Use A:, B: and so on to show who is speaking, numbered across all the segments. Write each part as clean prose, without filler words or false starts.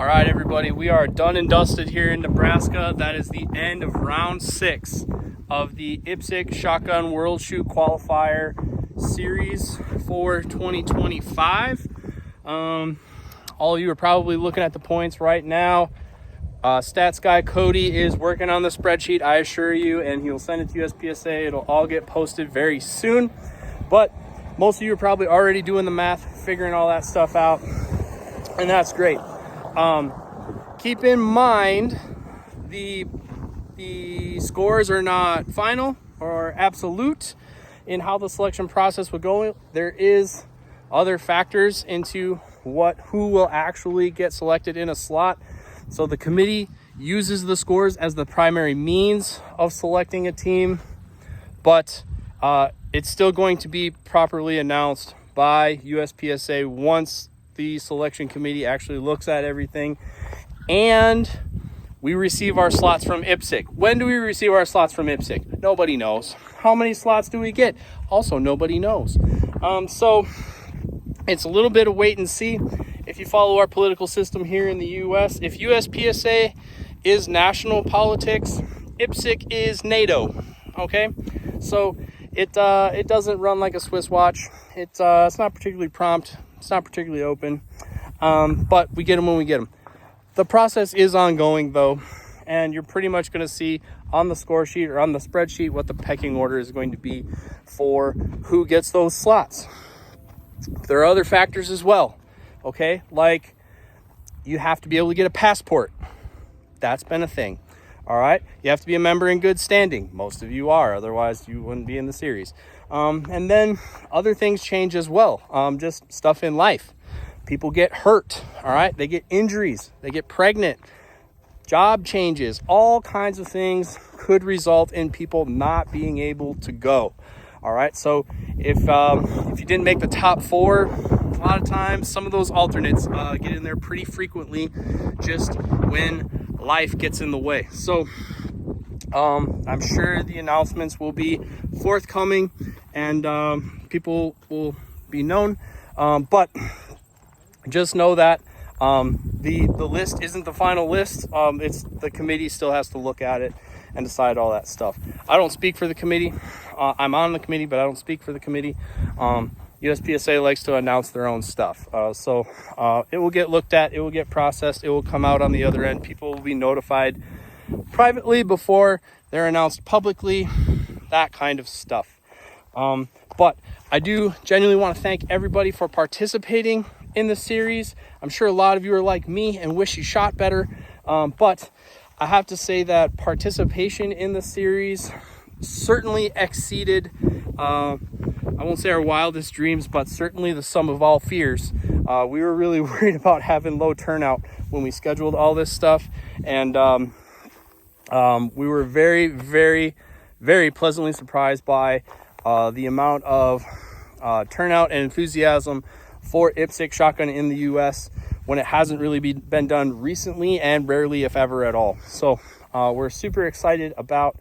A: All right, everybody, we are done and dusted here in Nebraska. That is the end of round 6 of the IPSC Shotgun World Shoot Qualifier Series for 2025. All of you are probably looking at the points right now. Stats guy Cody is working on the spreadsheet, I assure you, and he'll send it to USPSA. It'll all get posted very soon. But most of you are probably already doing the math, figuring all that stuff out, and that's great. Keep in mind the scores are not final or absolute in how the selection process will go. There is other factors into who will actually get selected in a slot. So the committee uses the scores as the primary means of selecting a team, but it's still going to be properly announced by USPSA once the selection committee actually looks at everything and we receive our slots from IPSC. When do we receive our slots from IPSC? Nobody knows. How many slots do we get? Also, nobody knows. So it's a little bit of wait and see. If you follow our political system here in the US, if USPSA is national politics, IPSC is NATO. Okay, so it doesn't run like a Swiss watch. It's not particularly prompt. It's not particularly open, but we get them when we get them. The process is ongoing though, and you're pretty much going to see on the score sheet or on the spreadsheet what the pecking order is going to be for who gets those slots. There are other factors as well, okay? Like you have to be able to get a passport. That's been a thing, all right? You have to be a member in good standing. Most of you are, otherwise you wouldn't be in the series. And then other things change as well, just stuff in life. People get hurt, all right? They get injuries, they get pregnant, job changes, all kinds of things could result in people not being able to go, all right? So if you didn't make the top 4, a lot of times some of those alternates get in there pretty frequently just when life gets in the way. So I'm sure the announcements will be forthcoming and people will be known, but just know that the list isn't the final list. It's the committee still has to look at it and decide all that stuff. I don't speak for the committee. I'm on the committee, but I don't speak for the committee. USPSA likes to announce their own stuff. So it will get looked at, it will get processed, it will come out on the other end. People will be notified privately before they're announced publicly, that kind of stuff. But I do genuinely want to thank everybody for participating in the series. I'm sure a lot of you are like me and wish you shot better. But I have to say that participation in the series certainly exceeded, I won't say our wildest dreams, but certainly the sum of all fears. We were really worried about having low turnout when we scheduled all this stuff. And we were very, very, very pleasantly surprised by the amount of turnout and enthusiasm for IPSC shotgun in the US when it hasn't really been done recently and rarely if ever at all. So we're super excited about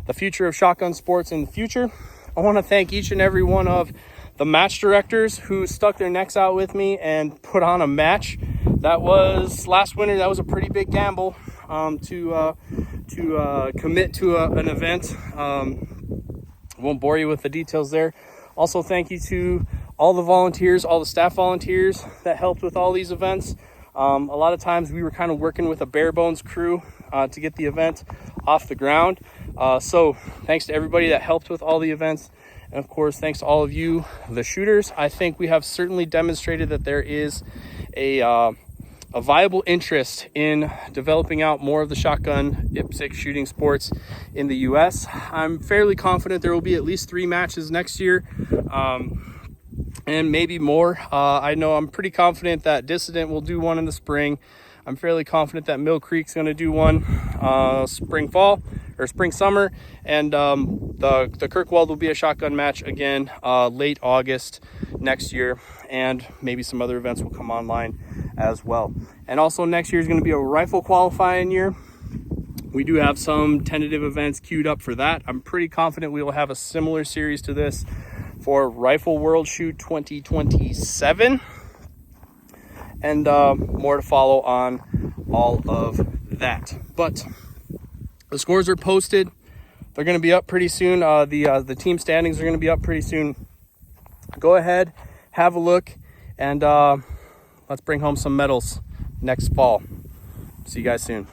A: the future of shotgun sports in the future. I want to thank each and every one of the match directors who stuck their necks out with me and put on a match. That was last winter. That was a pretty big gamble to commit to an event. Won't bore you with the details there. Also, thank you to all the volunteers, all the staff volunteers that helped with all these events. A lot of times we were kind of working with a bare bones crew to get the event off the ground. So thanks to everybody that helped with all the events. And of course, thanks to all of you, the shooters. I think we have certainly demonstrated that there is a viable interest in developing out more of the shotgun IPSC shooting sports in the US. I'm fairly confident there will be at least 3 matches next year. And maybe more. I know I'm pretty confident that Dissident will do one in the spring. I'm fairly confident that Mill Creek's going to do one spring-summer. And the Kirkwald will be a shotgun match again late August next year. And maybe some other events will come online as well. And also next year is going to be a rifle qualifying year. We do have some tentative events queued up for that. I'm pretty confident we will have a similar series to this for Rifle World Shoot 2027. And more to follow on all of that. But the scores are posted. They're going to be up pretty soon. The team standings are going to be up pretty soon. Go ahead, have a look, and let's bring home some medals next fall. See you guys soon.